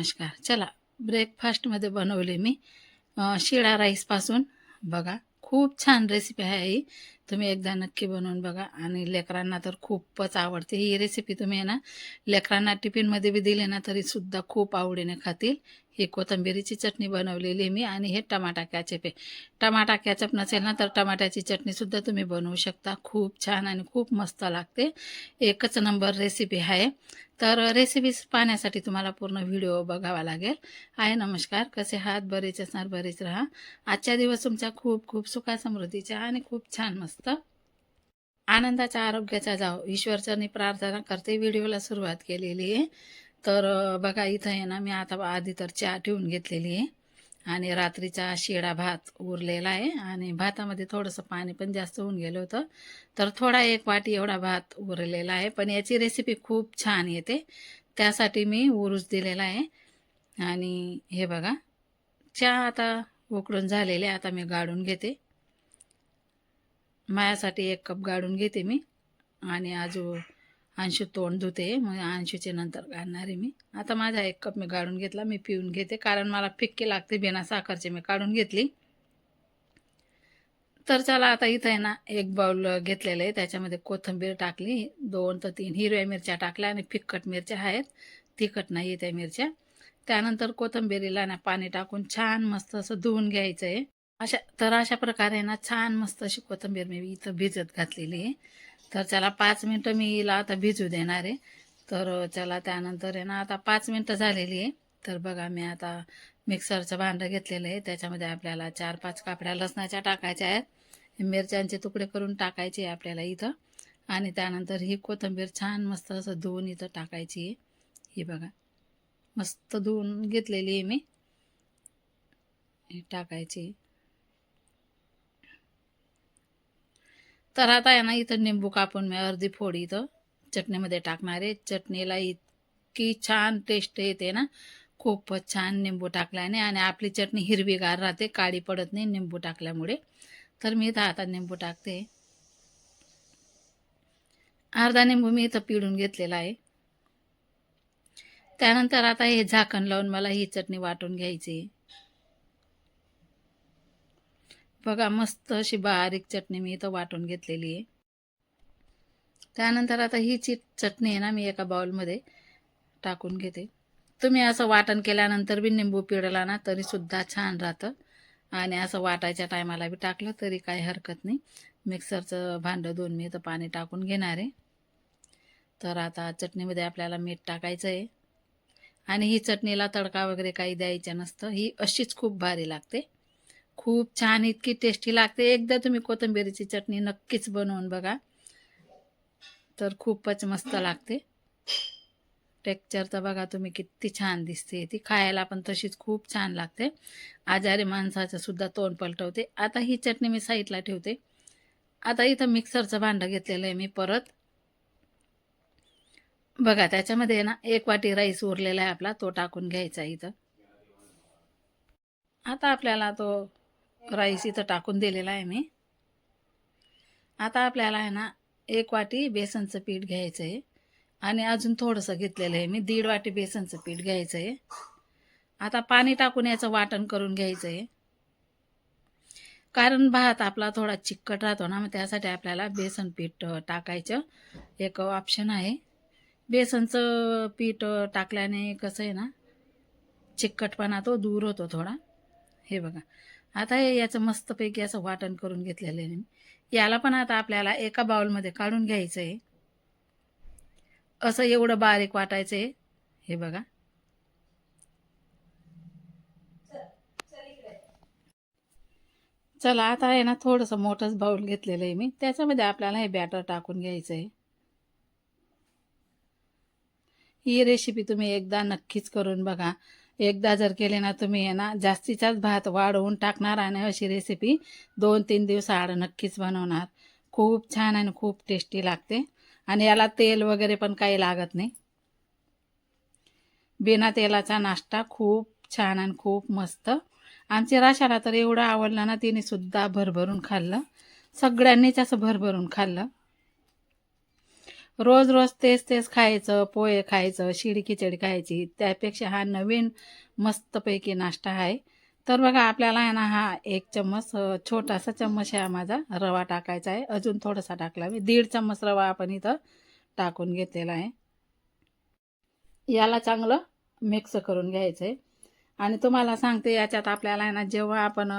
नमस्कार. चला ब्रेकफास्टमध्ये बनवले मी शिळा राईसपासून. बघा खूप छान रेसिपी आहे ही. तुम्ही एकदा नक्की बनवून बघा आणि लेकरांना तर खूपच आवडते ही रेसिपी. तुम्ही आहे ना लेकरांना टिफिनमध्ये बी दिले ना तरीसुद्धा खूप आवडीने खातील. ही कोथिंबिरीची चटणी बनवलेली मी आणि हे टमाटा कॅचअप आहे. टमाटा कॅचअप नसेल ना तर टमाट्याची चटणीसुद्धा तुम्ही बनवू शकता. खूप छान आणि खूप मस्त लागते. एकच नंबर रेसिपी आहे. तर रेसिपीज पाहण्यासाठी तुम्हाला पूर्ण व्हिडिओ बघावा लागेल. हाय नमस्कार, कसे आहात? बरेच असणार, बरेच राहा. आजच्या दिवस तुमच्या खूप खूप सुखा समृद्धीच्या आणि खूप छान मस्त आनंदाच्या आरोग्याचा जाव ईश्वरचरणी प्रार्थना करते. व्हिडिओला सुरुवात केलेली आहे. तर बघा इथं आहे ना मी आता आधी तर चहा ठेवून घेतलेली आहे आणि रात्रीचा शिळा भात उरलेला आहे आणि भातामध्ये थोडंसं पाणी पण जास्त होऊन गेलं होतं. तर थोडा एक वाटी एवढा भात उरलेला आहे, पण याची रेसिपी खूप छान येते. त्यासाठी मी उरूस दिलेला आहे. आणि हे बघा चहा आता उकळून झालेले, आता मी गाळून घेते. माझ्यासाठी 1 कप गाळून घेते मी आणि अंशू तोंड धुते, मग अंशूचे नंतर काढणार आहे मी. आता माझा 1 कप मी गाळून घेतला, मी पिऊन घेते कारण मला फिक्की लागते. बिना साखरची मी काढून घेतली. तर चला आता इथं आहे ना 1 बाउल घेतलेलं आहे, त्याच्यामध्ये कोथिंबीर टाकली, 2 ते 3 हिरव्या मिरच्या टाकल्या आणि फिक्कट मिरच्या आहेत, तिखट नाही त्या मिरच्या. त्यानंतर कोथिंबीरीला ना पाणी टाकून छान मस्त असं धुवून घ्यायचं आहे. अशा प्रकारे ना छान मस्त अशी कोथिंबीर मी इथं भिजत घातलेली आहे. तर चला 5 मिनटं मी हिला आता भिजू देणार आहे. तर चला त्यानंतर आहे ना आता 5 मिनटं झालेली आहे. तर बघा मी आता मिक्सरचं भांडं घेतलेलं आहे, त्याच्यामध्ये आपल्याला 4-5 कापड्या लसणाच्या टाकायच्या आहेत. मिरच्यांचे तुकडे करून टाकायचे आहे आपल्याला इथं आणि त्यानंतर ही कोथिंबीर छान मस्त असं धुवून इथं टाकायची आहे. ही बघा मस्त धुवून घेतलेली आहे मी, ही टाकायची. तर आता आहे ना इथं निंबू कापून मी अर्धी फोड इथं चटणीमध्ये टाकणार आहे. चटणीला इतकी छान टेस्ट येते ना, खूपच छान निंबू टाकल्याने आणि आपली चटणी हिरवीगार राहते, काळी पडत नाही निंबू टाकल्यामुळे. तर मी इथं आता निंबू टाकते. अर्धा निंबू मी इथं पिळून घेतलेला आहे. त्यानंतर आता हे झाकण लावून मला ही चटणी वाटून घ्यायची. बघा मस्त अशी बारीक चटणी मी इथं वाटून घेतलेली आहे. त्यानंतर आता ही चटणी आहे ना मी एका बाउलमध्ये टाकून घेते. तुम्ही असं वाटण केल्यानंतर बी निंबू पिळला ना तरीसुद्धा छान राहतं आणि असं वाटायच्या टायमाला बी टाकलं तरी काही हरकत नाही. मिक्सरचं भांडं धुवून मी इथं पाणी टाकून घेणार आहे. तर आता चटणीमध्ये आपल्याला मीठ टाकायचं आहे आणि ही चटणीला तडका वगैरे काही द्यायचं नसतं. ही अशीच खूप भारी लागते, खूप छान, इतकी टेस्टी लागते. एकदा तुम्ही कोथिंबीरीची चटणी नक्कीच बनवून बघा, तर खूपच मस्त लागते. टेक्स्चर तर बघा तुम्ही किती छान दिसते. ती खायला पण तशीच खूप छान लागते. आजारी माणसाचं सुद्धा तोंड पलटवते. आता ही चटणी मी साईडला ठेवते. आता इथं मिक्सरचं भांडं घेतलेलं आहे मी परत. बघा त्याच्यामध्ये आहे ना 1 वाटी राईस उरलेला आहे आपला, तो टाकून घ्यायचा इथं. आता आपल्याला तो राईस इथं टाकून दिलेला आहे मी. आता आपल्याला आहे ना 1 वाटी बेसनचं पीठ घ्यायचं आहे आणि अजून थोडंसं घेतलेलं आहे मी, 1.5 वाटी बेसनचं पीठ घ्यायचं आहे. आता पाणी टाकून याचं वाटण करून घ्यायचं आहे. कारण भात आपला थोडा चिकट राहतो ना, मग त्यासाठी आपल्याला बेसन पीठ टाकायचं एक ऑप्शन आहे. बेसनचं पीठ टाकल्याने कसं आहे ना, चिकटपणा तो दूर होतो थोडा. हे बघा आता हे याचं मस्तपैकी असं वाटण करून घेतलेलं आहे मी. याला पण आता आपल्याला एका बाउलमध्ये काढून घ्यायचं आहे. असं एवढं बारीक वाटायचं आहे. हे बघा चला आता आहे ना थोडंसं मोठंच बाउल घेतलेलं आहे मी, त्याच्यामध्ये आपल्याला हे बॅटर टाकून घ्यायचं आहे. ही रेसिपी तुम्ही एकदा नक्कीच करून बघा. एकदा जर केले ना तुम्ही आहे ना जास्तीचाच भात वाढवून टाकणार आणि अशी रेसिपी 2-3 दिवसाआड नक्कीच बनवणार. खूप छान आणि खूप टेस्टी लागते आणि याला तेल वगैरे पण काही लागत नाही. बिना तेलाचा नाश्ता खूप छान आणि खूप मस्त. आमच्या राशाला तर एवढं आवडलं ना, तिने सुद्धा भरभरून खाल्लं. सगळ्यांनीच असं भरभरून खाल्लं. रोज रोज तेच तेच खायचं, पोहे खायचं, शिळी खिचडी खायची, त्यापेक्षा हा नवीन मस्तपैकी नाश्ता आहे. तर बघा आपल्याला आहे ना हा एक चम्मच छोटासा चम्मच आहे हा माझा रवा टाकायचा आहे. अजून थोडासा टाकला मी, 1.5 चम्मच रवा आपण इथं टाकून घेतलेला आहे. याला चांगलं मिक्स करून घ्यायचं आहे. आणि तुम्हाला सांगते याच्यात आपल्याला आहे ना जेव्हा आपण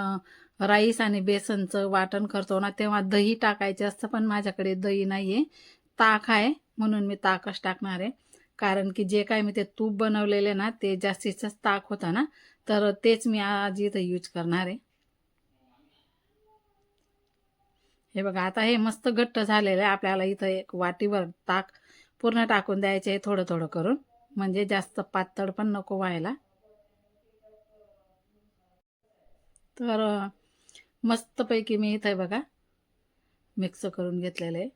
राईस आणि बेसनचं वाटण करतो ना तेव्हा दही टाकायचं असतं, पण माझ्याकडे दही नाही आहे, ताक आहे, म्हणून मी ताकच टाकणार आहे. कारण की जे काय मी ते तूप बनवलेले ना ते जास्तीचंच ताक होतं ना, तर तेच मी आज इथं यूज करणार आहे. हे बघा आता हे मस्त घट्ट झालेलं आहे. आपल्याला इथं एक वाटीभर ताक पूर्ण टाकून द्यायचे आहे, थोडं थोडं करून, म्हणजे जास्त पातळ पण नको व्हायला. तर मस्तपैकी मी इथं बघा मिक्स करून घेतलेलं आहे.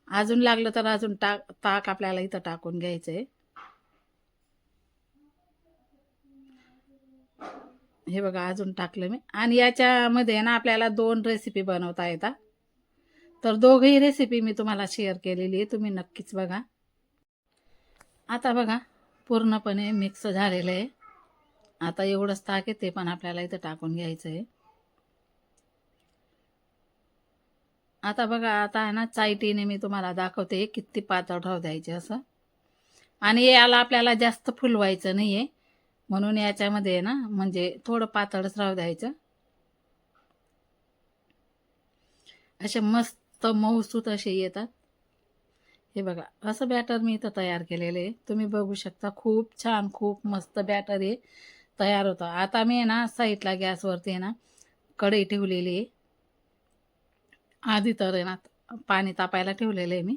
अजून लागलं तर अजून ताक आपल्याला इथं टाकून घ्यायचं आहे. हे बघा अजून टाकलं मी. आणि याच्यामध्ये ना आपल्याला 2 रेसिपी बनवता येतात. तर दोघही रेसिपी मी तुम्हाला शेअर केलेली आहे, तुम्ही नक्कीच बघा. आता बघा पूर्णपणे मिक्स झालेलं आहे. आता एवढंच ताक आहे ते पण आपल्याला इथं टाकून घ्यायचं आहे. आता बघा आता आहे ना चायटीने मी तुम्हाला दाखवते किती पातळ राहू द्यायचे असं. आणि याला आपल्याला जास्त फुलवायचं नाही आहे, म्हणून याच्यामध्ये ना म्हणजे थोडं पातळच राहू द्यायचं. असे मस्त मऊसूत असे येतात. हे बघा असं बॅटर मी इथं तयार केलेलं आहे, तुम्ही बघू शकता. खूप छान खूप मस्त बॅटर आहे तयार होतं. आता मी आहे ना साईडला गॅसवरती आहे ना कढई ठेवलेली आहे. आधी तर आहे ना पाणी तापायला ठेवलेलं आहे मी.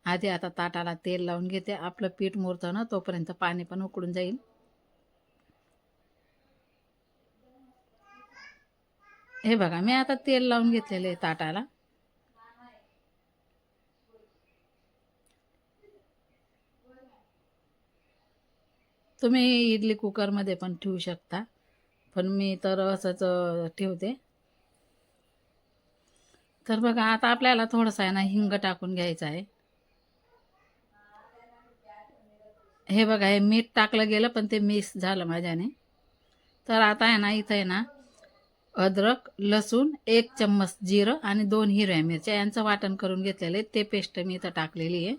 आधी आता ताटाला तेल लावून घेते. आपलं पीठ मुरतं ना तोपर्यंत पाणी पण उकळून जाईल. हे बघा मी आता तेल लावून घेतलेलं आहे ताटाला. तुम्ही इडली कुकरमध्ये पण ठेवू शकता, पण मी तर असंच ठेवते. तर बघा आता आपल्याला थोडंसं आहे ना हिंग टाकून घ्यायचं आहे. हे बघा हे मीठ टाकलं गेलं पण ते मिक्स झालं माझ्याने. तर आता आहे ना इथं आहे ना अद्रक, लसूण, 1 चम्मच जिरं आणि 2 हिरव्या मिरच्या यांचं वाटण करून घेतलेलं आहे, ते पेस्ट मी इथं टाकलेली आहे.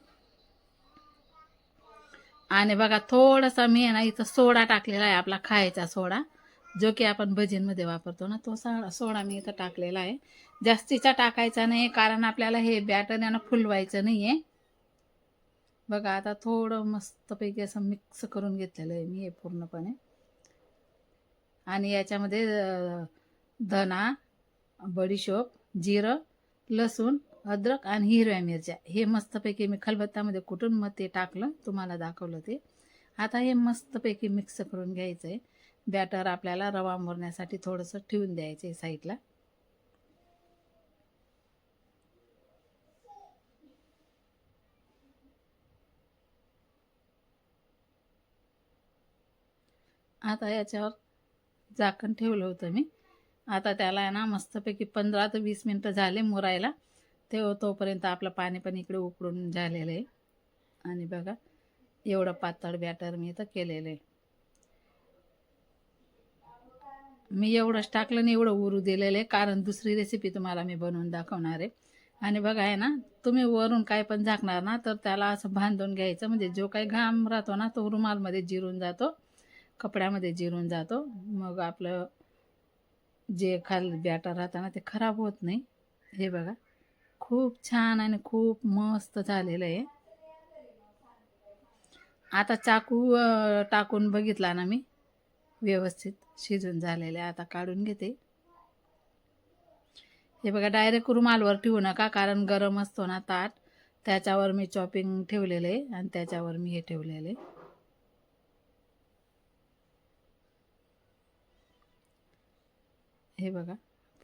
आणि बघा थोडासा मी आहे ना इथं सोडा टाकलेला आहे, आपला खायचा सोडा, जो की आपण भजींमध्ये वापरतो ना, तो सोडा मी इथं टाकलेला आहे. जास्तीचा टाकायचा नाही कारण आपल्याला हे बॅटर यांना फुलवायचं नाही आहे. बघा आता थोडं मस्तपैकी असं मिक्स करून घेतलेलं आहे मी हे पूर्णपणे. आणि याच्यामध्ये धना, बडीशोप, जिरं, लसूण, अद्रक आणि हिरव्या मिरच्या हे मस्तपैकी मी खलबत्त्यामध्ये कुटून मग ते टाकलं, तुम्हाला दाखवलं ते. आता हे मस्तपैकी मिक्स करून घ्यायचं आहे. बॅटर आपल्याला रवा मुरण्यासाठी थोडंसं ठेवून द्यायचं आहे साईडला. आता याच्यावर झाकण ठेवलं होतं मी. आता त्याला आहे ना मस्तपैकी 15 ते 20 मिनटं झाले मुरायला. तोपर्यंत आपलं पाणी पण इकडे उकळून झालेलं आहे. आणि बघा एवढं पातळ बॅटर मी इथं केलेलं आहे. मी एवढंच टाकलं आणि एवढं उरू दिलेलं आहे कारण दुसरी रेसिपी तुम्हाला मी बनवून दाखवणार आहे. आणि बघा आहे ना तुम्ही वरून काय पण झाकणार ना तर त्याला असं बांधून घ्यायचं, म्हणजे जो काही घाम राहतो ना तो रुमालमध्ये जिरून जातो, कपड्यामध्ये जिरून जातो. मग आपलं जे खाली बॅटर राहतं ना ते खराब होत नाही. हे बघा खूप छान आणि खूप मस्त झालेलं आहे. आता चाकू टाकून बघितला ना मी, व्यवस्थित शिजून झालेले. आता काढून घेते. हे बघा डायरेक्ट रुमालवर ठेवू नका कारण गरम असतो ना ताट, त्याच्यावर मी चॉपिंग ठेवलेलं आहे आणि त्याच्यावर मी हे ठेवलेलं आहे. हे बघा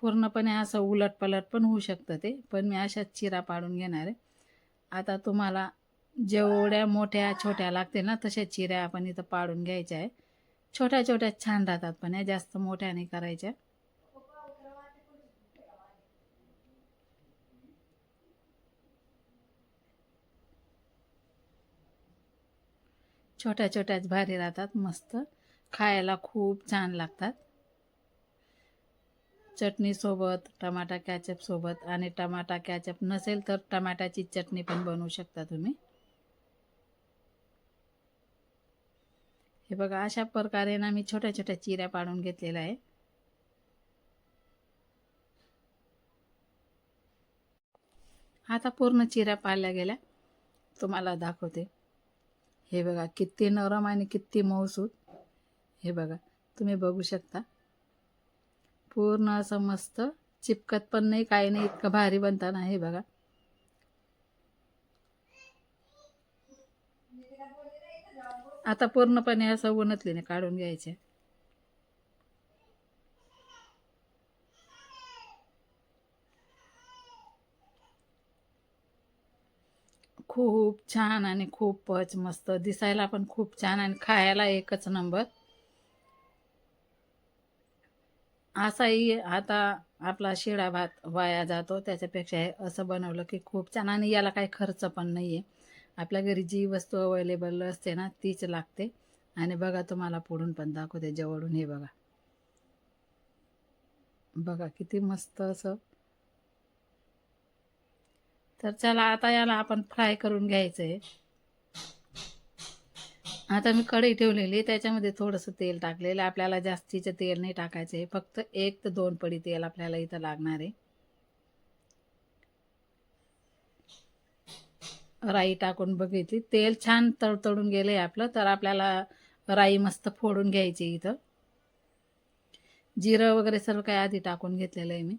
पूर्णपणे असं उलट पलट पण होऊ शकतं ते, पण मी अशाच चिरा पाडून घेणार आहे. आता तुम्हाला जेवढ्या मोठ्या छोट्या लागतील ना तशा चिऱ्या आपण इथं पाडून घ्यायच्या आहे. छोट्या छोट्या छान राहतात पण या जास्त मोठ्या नाही करायच्या. छोट्या छोट्याच भारी राहतात, मस्त खायला खूप छान लागतात. चटणीसोबत, टमाटा कॅचअपसोबत, आणि टमाटा कॅचअप नसेल तर टमाट्याची चटणी पण बनवू शकता तुम्ही. हे बघा, अशा प्रकारे ना मी छोट्या छोट्या चिऱ्या पाडून घेतलेल्या आहे. आता पूर्ण चिऱ्या पाडल्या गेल्या, तुम्हाला दाखवते. हे बघा किती नरम आणि किती मऊसूत. हे बघा, तुम्ही बघू शकता. पूर्ण असं मस्त चिपकत पण नाही, काही नाही, इतकं भारी बनताना. हे बघा, आता पूर्णपणे असं उन्हातलीने काढून घ्यायचे. खूप छान आणि खूपच मस्त, दिसायला पण खूप छान आणि खायला एकच नंबर. असाही आता आपला शिळा भात वाया जातो, त्याच्यापेक्षा हे असं बनवलं की खूप छान. आणि याला काही खर्च पण नाही आहे, आपल्या घरी जी वस्तू अवेलेबल असते ना तीच लागते. आणि बघा, तुम्हाला पुढून पण दाखवते जवळून. हे बघा, बघा किती मस्त असं. तर चला, आता याला आपण फ्राय करून घ्यायचं आहे. आता मी कढई ठेवलेली, त्याच्यामध्ये थोडंसं तेल टाकलेलं. आपल्याला जास्तीचं तेल नाही टाकायचं आहे, फक्त 1 ते 2 पडी तेल आपल्याला इथं लागणार आहे. राई टाकून बघितली, तेल छान तडतडून गेले आपलं, तर आपल्याला राई मस्त फोडून घ्यायची. इथं जिरं वगैरे सर्व काही आधी टाकून घेतलेलं आहे मी.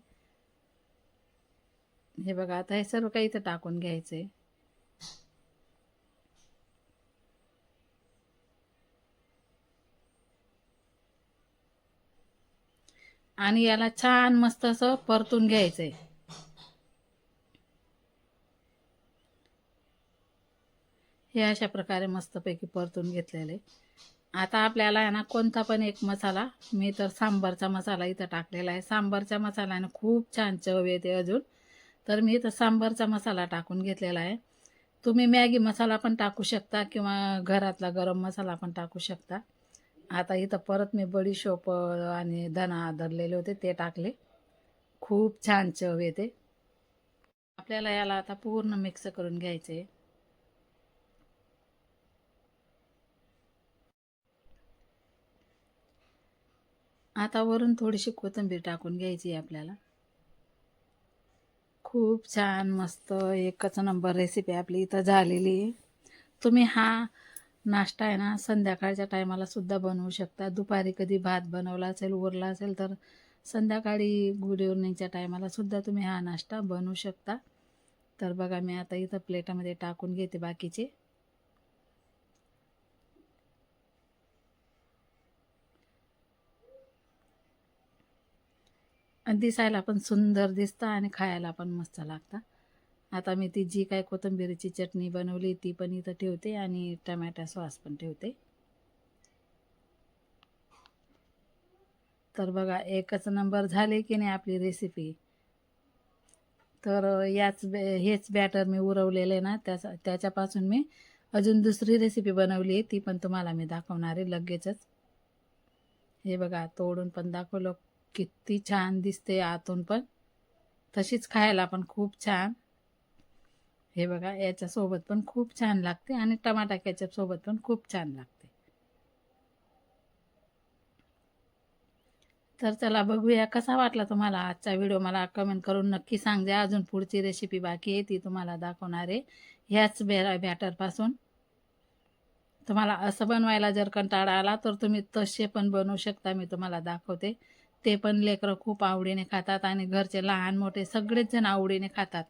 हे बघा, आता हे सर्व काही इथं टाकून घ्यायचं आहे. आणि याला छान मस्त असं परतून घ्यायचं आहे. हे अशा प्रकारे मस्तपैकी परतून घेतलेले. आता आपल्याला आहे ना कोणता पण एक मसाला, मी तर सांबारचा मसाला इथं टाकलेला आहे. सांबारच्या मसाल्यानं खूप छान चव येते अजून, तर मी इथं सांबारचा मसाला टाकून घेतलेला आहे. तुम्ही मॅगी मसाला पण टाकू शकता किंवा घरातला गरम मसाला पण टाकू शकता. आता इथं परत मी बडीशोप आणि धना धरलेले होते ते टाकले, खूप छान चव येते. आपल्याला याला आता पूर्ण मिक्स करून घ्यायचे. आता वरून थोडीशी कोथिंबीर टाकून घ्यायची आपल्याला. खूप छान मस्त एकच नंबर रेसिपी आपली इथं झालेली आहे. तुम्ही हा नाश्ता आहे ना संध्याकाळच्या टायमाला सुद्धा बनवू शकता. दुपारी कधी भात बनवला असेल, उरला असेल, तर संध्याकाळी गुड इव्हनिंगच्या टायमाला सुद्धा तुम्ही हा नाश्ता बनवू शकता. तर बघा, मी आता इथं प्लेटामध्ये टाकून घेते बाकीचे. आणि दिसायला पण सुंदर दिसतं आणि खायला पण मस्त लागतं. आता मी ती जी काय कोथिंबीरची चटणी बनवली ती पण इथं ठेवते आणि टमॅटो सॉस पण ठेवते. तर बघा, एकच नंबर झाले की नाही आपली रेसिपी. तर हेच बॅटर मी उरवलेले ना, त्याच्यापासून मी अजून दुसरी रेसिपी बनवली आहे, ती पण तुम्हाला मी दाखवणार आहे लगेचच. हे बघा, तोडून पण दाखवलं, किती छान दिसते आतून पण, तशीच खायला पण खूप छान. हे बघा, याच्यासोबत पण खूप छान लागते आणि टमाटा केचप सोबत पण खूप छान लागते. तर चला बघूया कसा वाटला तुम्हाला आजचा व्हिडिओ. मला कमेंट करून नक्की सांगा. अजून पुढची रेसिपी बाकी आहे, ती तुम्हाला दाखवणार आहे ह्याच बॅटरपासून. तुम्हाला असं बनवायला जर कंटाळा आला तर तुम्ही तसे पण बनवू शकता, मी तुम्हाला दाखवते. ते पण लेकरं खूप आवडीने खातात आणि घरचे लहान मोठे सगळेच जण आवडीने खातात.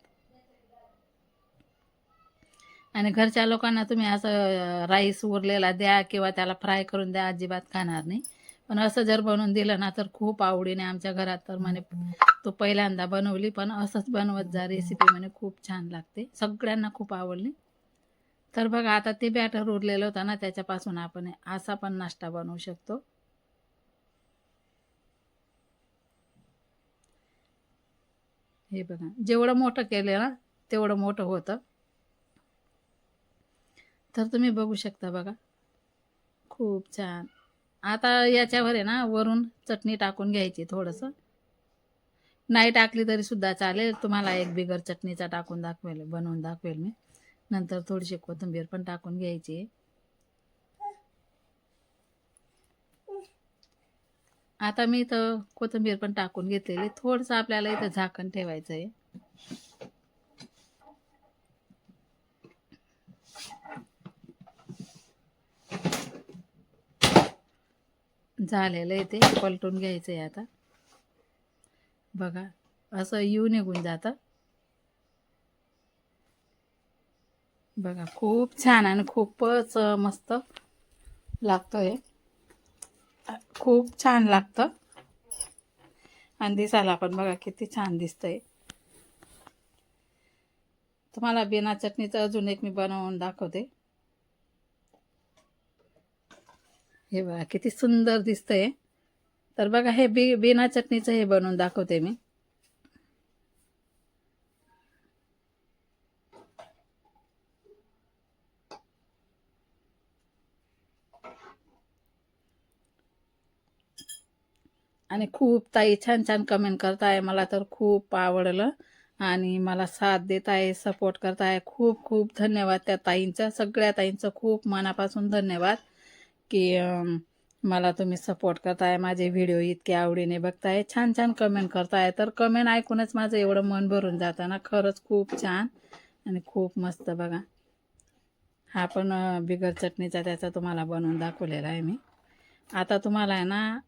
आणि घरच्या लोकांना तुम्ही असं राईस उरलेला द्या किंवा त्याला फ्राय करून द्या, अजिबात खाणार नाही. पण असं जर बनवून दिलं ना तर खूप आवडीने. आमच्या घरात तर म्हणे तू पहिल्यांदा बनवली, पण असंच बनवत जा रेसिपी, म्हणे खूप छान लागते, सगळ्यांना खूप आवडली. तर बघा, आता ते बॅटर उरलेलं होतं ना, त्याच्यापासून आपण असा पण नाश्ता बनवू शकतो. हे बघा, जेवढं मोठं केलं ना तेवढं मोठं होतं. तर तुम्ही बघू शकता बघा, खूप छान. आता याच्यावर आहे ना वरून चटणी टाकून घ्यायची थोडंसं. नाही टाकली तरी सुद्धा चालेल. तुम्हाला एक बिगर चटणीचा टाकून दाखवेल, बनवून दाखवेल मी. नंतर थोडीशी कोथिंबीर पण टाकून घ्यायची. आता मी इथं कोथिंबीर पण टाकून घेतलेली. थोडंसं आपल्याला इथं झाकण ठेवायचं आहे. झालेलं आहे ते. पलटून घ्यायचं आहे आता. बघा असं निघून जातं. बघा खूप छान आणि खूपच मस्त लागतं हे. खूप छान लागतं आणि दिसायला पण बघा किती छान दिसतंय. तुम्हाला बिना चटणीचं अजून एक मी बनवून दाखवते. हे बघा किती सुंदर दिसतंय. तर बघा हे बिना चटणीचं हे बनवून दाखवते मी. आणि खूप ताई छान छान कमेंट करताय. मला तर खूप आवडलं आणि मला साथ देत आहे, सपोर्ट करताय. खूप खूप धन्यवाद त्या ताईंचा. सगळ्या ताईंचं खूप मनापासून धन्यवाद की मला तुम्ही सपोर्ट करताय. माझे व्हिडिओ इतके आवडीने बघताय, छान छान कमेंट करताय. तर कमेंट ऐकूनच माझं एवढं मन भरून जातं ना. खरंच खूप छान आणि खूप मस्त. बघा हा पण बिगर चटणीचा त्याचा तुम्हाला बनवून दाखवलेला आहे मी. आता तुम्हाला आहे ना,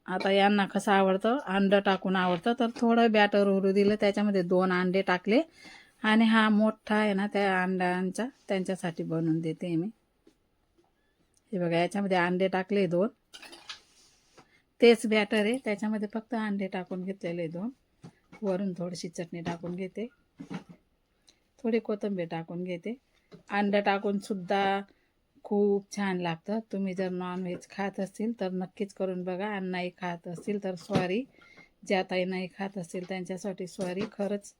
आता यांना कसं आवडतं, अंडं टाकून आवडतं, तर थोडं बॅटर उरू दिलं. त्याच्यामध्ये 2 अंडे टाकले आणि हा मोठा आहे ना त्या अंड्यांचा त्यांच्यासाठी बनवून देते मी. हे बघा याच्यामध्ये अंडे टाकले 2. तेच बॅटर आहे, त्याच्यामध्ये फक्त अंडे टाकून घेतलेले 2. वरून थोडीशी चटणी टाकून घेते, थोडी कोथिंबीर टाकून घेते. अंडं टाकून सुद्धा खूप छान लागतं. तुम्ही जर नॉनव्हेज खात असतील तर नक्कीच करून बघा. आणि नाही खात असतील तर सॉरी. ज्या ताई नाही खात असतील त्यांच्यासाठी सॉरी खरंच.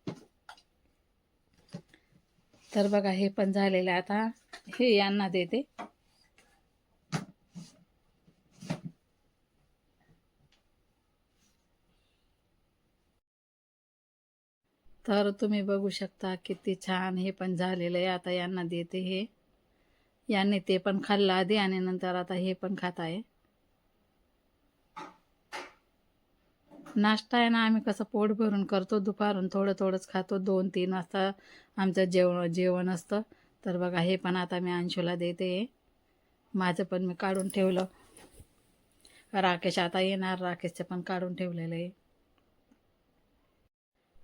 तर बघा हे पण झालेलं. आता हे यांना देते. तर तुम्ही बघू शकता किती छान हे पण झालेलं आहे. आता यांना देते हे. यांनी ते पण खाल्लं आधी आणि नंतर आता हे पण खात आहे. नाश्ता आहे ना आम्ही कसं पोट भरून करतो, दुपारून थोडं थोडंच खातो. 2-3 वाजता आमचं जेवण असतं. तर बघा हे पण आता मी अंशूला देते. माझं पण मी काढून ठेवलं. राकेश आता येणार, राकेशचं पण काढून ठेवलेलं आहे.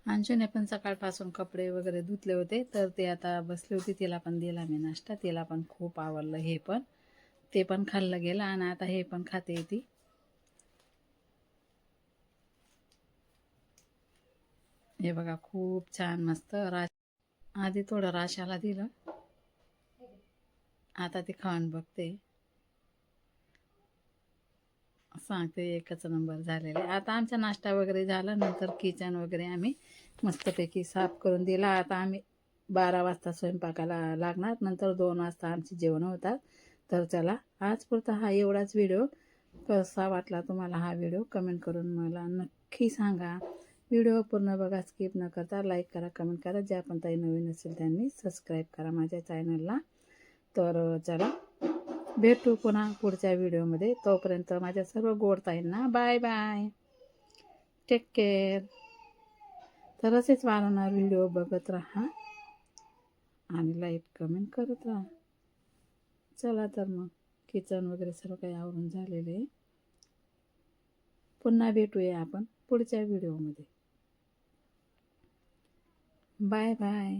अंशूने पण सकाळपासून कपडे वगैरे धुतले होते, तर ते आता बसली होती. तिला पण दिला मी नाश्ता. तिला पण खूप आवडलं हे पण. ते पण खाल्लं गेलं आणि आता हे पण खाते ती. हे बघा खूप छान मस्त. आधी थोडं राशाला दिलं, आता ती खाऊन बघते. सांगते एकच नंबर झालेला आहे. आता आमचा नाश्ता वगैरे झाला, नंतर किचन वगैरे आम्ही मस्तपैकी साफ करून दिला. आता आम्ही 12 वाजता स्वयंपाकाला लागणार, नंतर 2 वाजता आमची जेवणं होतात. तर चला आज पुरता हा एवढाच व्हिडिओ. कसा वाटला तुम्हाला हा व्हिडिओ कमेंट करून मला नक्की सांगा. व्हिडिओ पूर्ण बघा, स्किप न करता लाईक करा, कमेंट करा. ज्या पण ताई नवीन असेल त्यांनी सबस्क्राईब करा माझ्या चॅनलला. तर चला भेटू पुन्हा पुढच्या व्हिडिओमध्ये. तोपर्यंत माझ्या सर्व गोड ताईंना बाय बाय, टेक केअर. तर असेच वारंवार व्हिडिओ बघत राहा आणि लाईक कमेंट करत राहा. चला तर मग किचन वगैरे सर्व काही आवरून झालेले. पुन्हा भेटूया आपण पुढच्या व्हिडिओमध्ये. Bye bye.